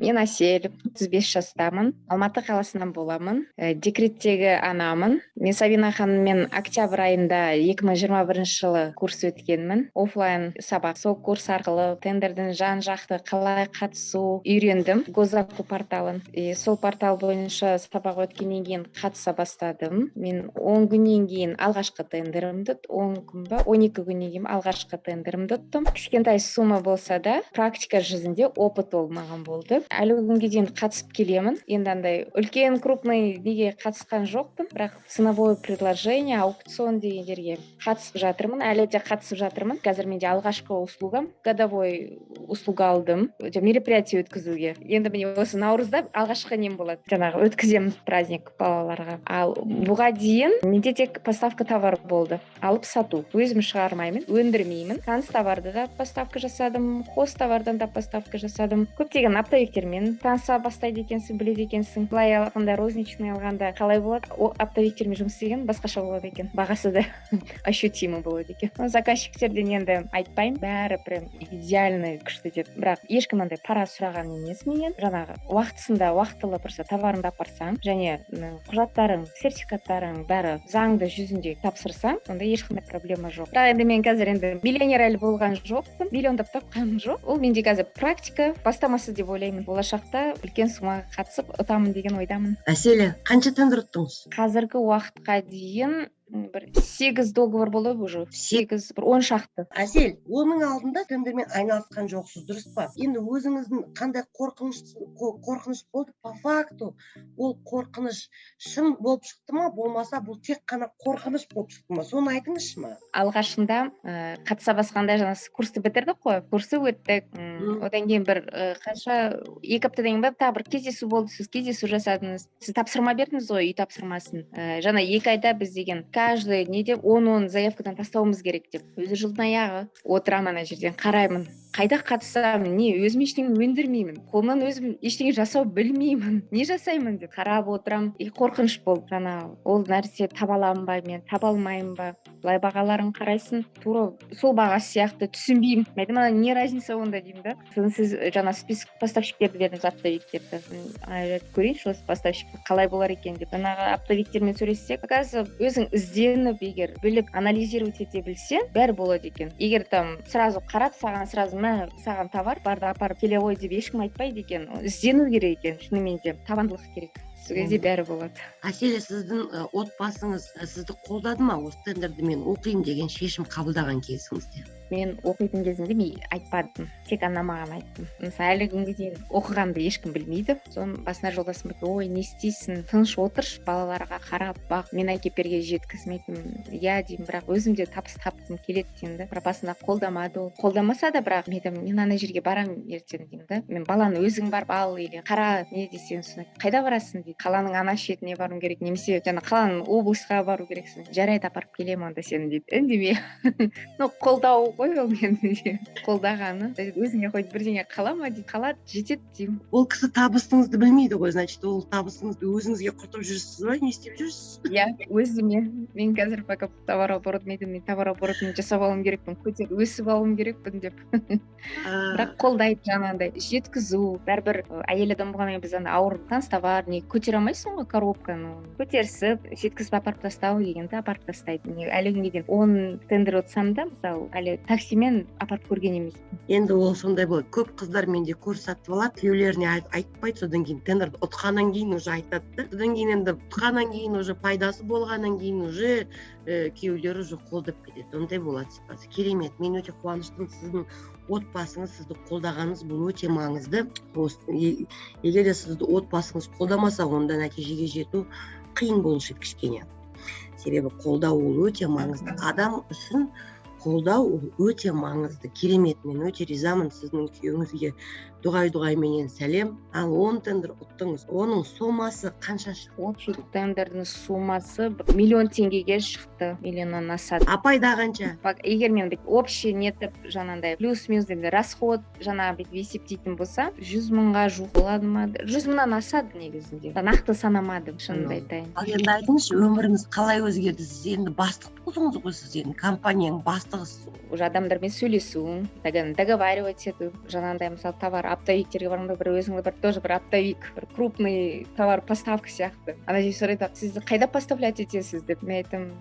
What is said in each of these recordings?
Мен Әсел, 35 жастамын. Алматы қаласынан боламын. Декреттегі анамын. Мен Сабина ханыммен октябрь айында 2021 жылы курс өткенмін. Оффлайн сабақ. Сол курс арқылы тендердің жан-жақты қалай қатысу үйрендім. Госзаку порталын. Сол портал бойынша сабақ өткеннен кейін қатыса бастадым. Мен 10 күннен кейін алғашқы тендерімді, 10 күн ба, 12 күннен кейін алғашқы тендерімді ұттым. Кішкентай сумма болса да, практика жүзінде опыт болмаған болды. Әлі күнге дейін қатысып келемін. Енді андай үлкен крупный неге қатысқан жоқпын, бірақ ценовое предложение, аукцион дегендерге қатысып жатырмын. Әлі де қатысып жатырмын. Қазір менде алғашқы услугам, годовой услуга алдым, мероприятие өткізуге. Енді міне осы наурызда алғашқы нем болады. Жаңағы өткіземін праздник балаларға. Ал бұға дейін менде тек поставка товар болды. Алып сату. Өзім шығармаймын, өндірмеймін. Таныс товарды да поставка жасадым, хост товардан да поставка жасадым. Көптеген оптовиктермен таныса бастайды екенсің, біледі екенсің. Былай алғанда, розничный алғанда қалай болады? О, оптовиктермен жұмыс істеген басқаша болады екен. Бағасы да ощутимый болады екен. Заказчиктерден енді айтпаймын, бәрі прям идеальный күшті деп. Бірақ ешкім андай пара сұраған емес менен. Жаңағы уақытысында, уақытылы просто товарыңды апарсаң, және құжаттарың, сертификаттарың бәрі заңды жүзінде тапсырсаң, онда ешқандай проблема жоқ. Бірақ енді мен қазір енді миллионер әлі болған жоқпын, миллиондап тапқаным жоқ. Ол менде қазір практика бастамасы деп ойлаймын. Болашақта үлкен суммаға қатысып ұтамын деген ойдамын. Әселі, қанша тендер ұттыңыз? Қазіргі уақытқа дейін бір 8 договор болды уже. 8, бір 10 шақты. Әсел, оның алдында тендермен айналысқан жоқсыз, дұрыс па? Енді өзіңіздің қандай қорқыныш болды? По факту, ол қорқыныш шын болып шықты ма, болмаса бұл тек қана қорқыныш болып шықты ма? Соны айтыңызшы ма? Алғашында қатыса басқанда жаңағы курсты бітірдік қой, курсы өттік. Одан кейін бір қанша 2 аптадан кейін тағы бір кездесу болды, сіз кездесу жасадыңыз. Сіз тапсырма бердіңіз ғой, үй тапсырмасын. Жаңа 2 айда біз деген каждый неде 10 заявкадан тастауымыз керек деп. Өзі жылдың аяғы отырамын ана жерден қараймын. Қайда қатысамын, не өзім ештеңе өндірмеймін, қолымнан өзім ештеңе жасау білмеймін, не жасаймын деп қарап отырам. Қорқыныш болды. Жаңа ол нәрсе таба аламын ба, мен таба алмаймын ба? Былай бағаларын қарайсың, тура сол баға сияқты түсінбеймін. Мен айтамын, не разница онда деймін да. Соны сіз жаңа список поставщиктерді бердіңіз, оптовиктерді. Көрейінші осы поставщик қалай болар екен деп. Жаңағы оптовиктермен сөйлессек, оказывается, өзің ізденіп, егер біліп анализировать ете білсе, бәрі болады екен. Егер там сразу қарап, саған товар барды апарып келе ғой деп ешкім айтпайды екен. Іздену керек екен, шынымен де табандылық керек. Сол кезде бәрі болады. Әселі, сіздің отбасыңыз сізді қолдады ма осы тендерді мен оқимын деген шешім қабылдаған кезіңізде? Мен оқитын кезімде мен айтпадым, тек анамаған айттым. Мысалы, әлі күнге дейін оқығанды ешкім білмейді. Соны басына жолдасым айтты, ой, не істейсің, тыныш отыршы, балаларға қарап бақ. Мен әкеперге жеткізмейтін, иә деймін, бірақ өзім де табыс тапқым келеді деймін да. Бірақ басында қолдамады ол. Қолдамаса да, бірақ мен ана жерге барамын ертең деймін да. Мен баланы өзің барып ал, или қара, не десең, соны қайда барасың дейді. Қаланың ана шетіне баруым керек, немесе жаңа қаланың облысқа бару керексің. Жарайды, апарып келемін онда сені дейді. Үндеме. Қолдау ғой ол мені қолдағаны. Өзіңе қойып бірдеңе қалама дейді. Қалады, жетеді деймін. Ол кісі табысыңызды білмейді ғой, значит, ол табысыңызды өзіңізге құртып жүрсіз ба, не істеп жүрсіз? Иә, өзіме. Мен қазір пока товарооборотмен жасап алуым керекпін, өсіп алуым керекпін деп. Бірақ қолдайды жаңағындай жеткізу. Бәрібір әйел адам болғаннан кейін біз ана ауыр таныс товар не көтере алмайсың ғой коробканы. Көтерсіп, жеткізіп апарып тастау дегенді апарып тастайды. Әлі күнге дейін 10 тендер өтсам да, мысалы, әлі таксимен апарып көрген емеспін. Енді ол сондай болады. Көп қыздар менде курс сатып алады, күйеулеріне айтпайды, содан кейін тендерді ұтқаннан кейін уже айтады да. Содан кейін енді ұтқаннан кейін уже пайдасы болғаннан кейін уже күйеулері уже қолдап кетеді. Ондай болады ситуация. Керемет. Мен өте қуаныштымын, сіздің отбасыңыз сізді қолдағаныңыз бұл өте маңызды. Егер де сізді отбасыңыз қолдамаса, онда нәтижеге жету қиын болушы еді кішкене. Себебі қолдау ол өте маңызды. Адам үшін қолдау өте маңызды. Керемет, мен өте ризамын сіздің күйеуіңізге. Дұғай-дұғайменен сәлем. Ал 10 тендер ұттыңыз. Оның сомасы қанша шықты? 10 тендердің сомасы 1 миллион теңгеге шықты. Миллионнан асады. Апайда қанша? Егер мен общий нетіп жаңағындай плюс-минус енді расход жаңа есептейтін болса, 100 мыңға жуық болады ма? 100 мыңнан асады негізінде. Нақты санамадым, шынымды айтайын. Ал енді айтыңызшы, өміріңіз қалай өзгерді? Сіз енді бастық болдыңыз ғой, сіз енді компанияның бастығы бастығысыз. уже адамдармен сөйлесуің, договаривать ету, жаңағындай мысалы товар оптовиктерге барғанда бір өзіңді бір тоже бір оптовик, бір крупный товар поставка сияқты. Ана жер сұрайды, сіз қайда поставлять етесіз деп. Мен айтамын,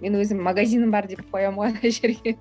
мен өзім магазиным бар деп қоямын ғой ана жерге.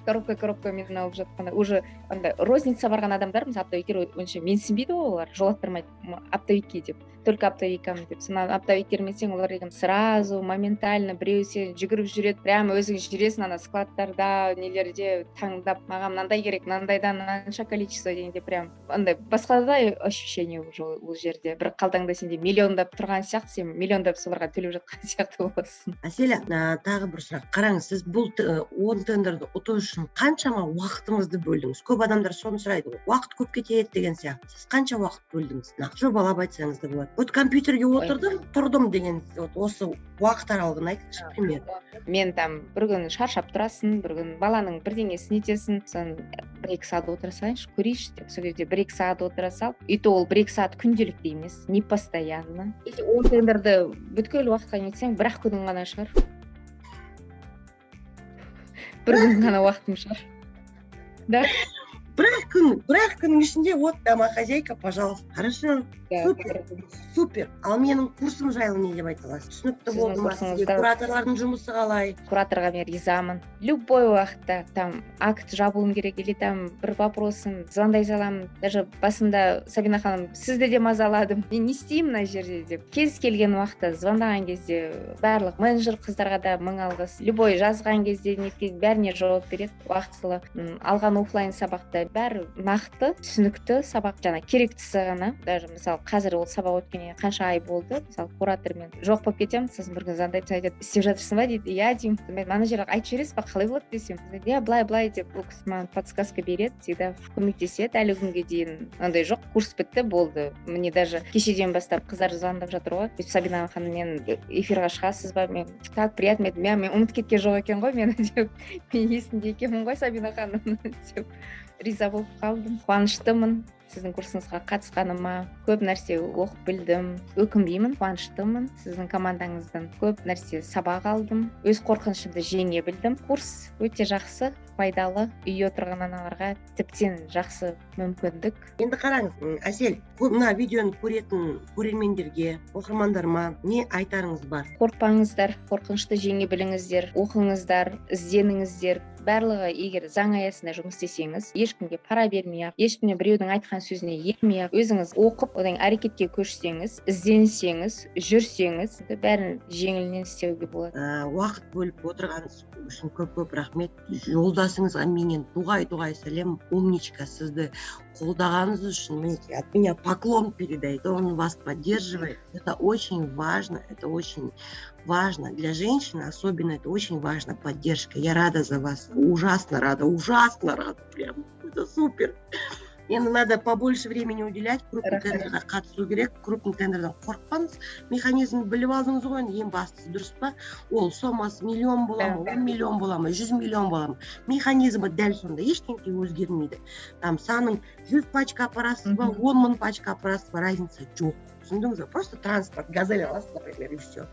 Коробка мен алып жатқанда уже андай розница барған адамдар мысалы оптовиктер онша менсінбейді ғой, олар жолаттырмайды оптовикке деп, только оптовикамын деп. Сен оптовиктер менсең олар деген сразу моментально біреу сен жүгіріп жүреді, прямо өзің жүресің ана складтарда нелерде таңдап, маған мынандай керек, мынандайдан мынанша количество дегенде прям андай басқадай ощущение уже ол жерде. Бір қалтаңда сенде миллиондап тұрған сияқты, сен миллиондап соларға төлеп жатқан сияқты боласың. Әселя, тағы бір сұрақ. Қараңыз, сіз бұл 10 тендерді ұту үшін қаншама уақытыңызды бөлдіңіз? Көп адамдар соны сұрайды. Уақыт көп кетеді деген сияқты. Сіз қанша уақыт бөлдіңіз? Жобалап айтсаңыз да болады. Вот компьютерге отырдым, тұрдым деген осы уақыт аралығын айтыңызшы, примерно. Мен там бір күн шаршап тұрасың, бір күн баланың бірдеңесін етесің, сосын 1-2 сағат отыра салайыншы, көрейінші деп, сол кезде 1-2 сағат отыра салып, и то ол 1-2 сағат күнделікті емес, не постоянно. Если 10 тендерді бүткіл уақытқа нетсең, бір-ақ күнің ғана шығар. Бір күн ғана уақытым шығар. Да. Бір-ақ күннің ішінде вот домохозяйка, пожалуйста. Хорошо. Супер. Ал менің курсым жайлы не деп айта аласыз? Түсінікті болды ма? Сізге кураторлардың жұмысы қалай? Кураторға мен ризамын. Любой уақытта там акт жабуым керек или там бір вопросым звондай саламын. Даже басында Сабина ханым, сізді де мазаладым. Мен не істеймін мына жерде деп. Кез келген уақытта звондаған кезде барлық менеджер қыздарға да мың алғыс. Любой жазған кезде бәріне жауап береді уақытылы. Алған офлайн сабақта бәрі нақты, түсінікті сабақ, жаңа керектісі ғана. Даже мысалы қазір ол сабақ өткеніне қанша ай болды, мысалы куратормен жоқ болып кетемін, сосын бір күн звондайды, айтады, істеп жатырсың ба дейді. Иә деймін. Мен ана жерге айтып жібересіз ба, қалай болады десем, иә былай деп бұл кісі маған подсказка береді, всегда көмектеседі. Әлі күнге дейін андай жоқ, курс бітті, болды. Мне даже кешеден бастап қыздар звондап жатыр ғой. Сабина ханым, мен эфирға шығасыз ба? Мен так приятно, мен ұмытып кеткен жоқ екен ғой мені деп. Мен есімде екенмін ғой Сабина ханым деп. Риза болып қалдым, қуаныштымын. Сіздің курсыңызға қатысқаныма көп нәрсе оқып білдім, өкінбеймін, қуаныштымын. Сіздің командаңыздан көп нәрсе сабақ алдым, өз қорқынышымды жеңе білдім. Курс өте жақсы, пайдалы, үйде отырған аналарға тіптен жақсы мүмкіндік. Енді қараңыз, Әсел, мына видеоны көретін көрермендерге, оқырмандарыма не айтарыңыз бар? Қорқпаңыздар, қорқынышты жеңе біліңіздер, оқыңыздар, ізденіңіздер. Барлығы егер заң аясында жұмыс істесеңіз, ешкімге пара бермей-ақ, ешкімге біреудің айтқан сөзіне ермей-ақ, өзіңіз оқып, одан әрекетке көшсеңіз, ізденсеңіз, жүрсеңіз, бәрін жеңілінен істеуге болады. Уақыт бөліп отырғаныңыз үшін көп рахмет. Жолдасыңызға менен дуғай сәлем, умничка, сізді қолдағаныңыз үшін мінекей от меня поклон передайте, он вас поддерживает. Это очень важно, для женщины особенно это очень важно, поддержка. Я рада за вас, ужасно рада, прям, это супер. Енді надо побольше времени уделять, крупный тендерға қатысу керек, крупный тендерден қорықпаңыз, механизмді біліп алдыңыз ғой, ең бастысы дұрыс па, ол сомасы миллион бола ма, 10 миллион бола ма, 100 миллион бола ма, механизмі дәл сонда, ештеңе өзгермейді. Там санын 100 пачка апарасыз ба, 10 мың пачка апарасыз ба, разница жоқ. Түсіндіңіз ба? Просто транспорт, газель аласыз, например, и все.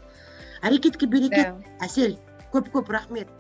Әрекетке берекет. Әсел, көп рахмет.